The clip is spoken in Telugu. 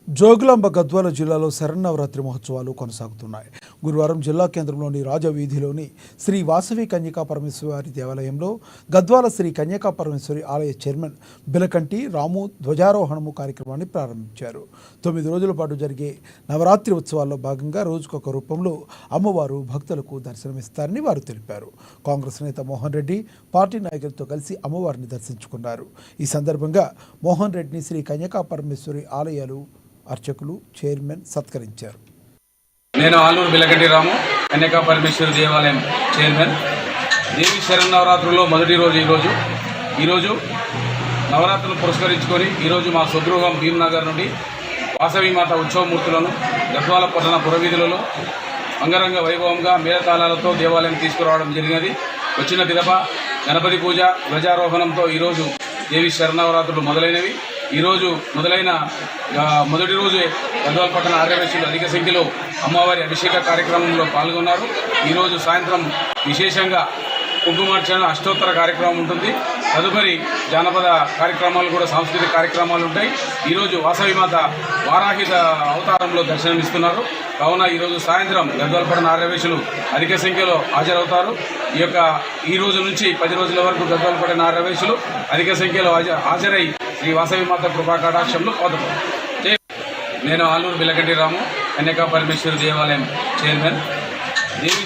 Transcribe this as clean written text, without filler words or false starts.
జోగులాంబ గద్వాల జిల్లాలో శరన్నవరాత్రి మహోత్సవాలు కొనసాగుతున్నాయి. గురువారం జిల్లా కేంద్రంలోని రాజవీధిలోని శ్రీ వాసవి కన్యకా పరమేశ్వరి దేవాలయంలో గద్వాల శ్రీ కన్యకా పరమేశ్వరి ఆలయ చైర్మన్ బిలకంటి రాము ధ్వజారోహణము కార్యక్రమాన్ని ప్రారంభించారు. 9 రోజుల పాటు జరిగే నవరాత్రి ఉత్సవాల్లో భాగంగా రోజుకొక రూపంలో అమ్మవారు భక్తులకు దర్శనమిస్తారని వారు తెలిపారు. కాంగ్రెస్ నేత మోహన్ రెడ్డి పార్టీ నాయకులతో కలిసి అమ్మవారిని దర్శించుకున్నారు. ఈ సందర్భంగా మోహన్ రెడ్డిని శ్రీ కన్యకా పరమేశ్వరి ఆలయాలు అర్చకులు చైర్మన్ సత్కరించారు. నేను ఆలూరు బిలకంటి రాము, కన్యకా పరమేశ్వరి దేవాలయం చైర్మన్. దేవి శరన్నవరాత్రుల్లో మొదటి రోజు ఈరోజు నవరాత్రులు పురస్కరించుకొని ఈరోజు మా స్వగృహం భీమ్నగర్ నుండి వాసవి మాత ఉత్సవమూర్తులను గద్వాల పట్టణ పురవీధులలో అంగరంగ వైభవంగా మేళతాళాలతో దేవాలయం తీసుకురావడం జరిగినది. వచ్చిన పిదప గణపతి పూజ, ధ్వజారోహణంతో ఈరోజు దేవి శరన్నవరాత్రులు మొదలైనవి. ఈరోజు మొదలైన మొదటి రోజే గద్వాల పట్టణ ఆర్యవైశ్యులు అధిక సంఖ్యలో అమ్మవారి అభిషేక కార్యక్రమంలో పాల్గొన్నారు. ఈరోజు సాయంత్రం విశేషంగా కుంకుమార్చన అష్టోత్తర కార్యక్రమం ఉంటుంది. తదుపరి జానపద కార్యక్రమాలు కూడా సాంస్కృతిక కార్యక్రమాలు ఉంటాయి. ఈరోజు వాసవిమాత వారాహి అవతారంలో దర్శనమిస్తున్నారు. కావున ఈరోజు సాయంత్రం గద్వాల పట్టణ ఆర్యవైశ్యులు అధిక సంఖ్యలో హాజరవుతారు. ఈ రోజు నుంచి 10 రోజుల వరకు గద్వాల పట్టణ ఆర్యవైశ్యులు అధిక సంఖ్యలో హాజరై శ్రీ వాసవిమాత కృపా కటాక్షంలో పొందుతారు. నేను ఆలూరు బిలకంటి రాము, కన్యకా పరమేశ్వరి దేవాలయం చైర్మన్. దేవి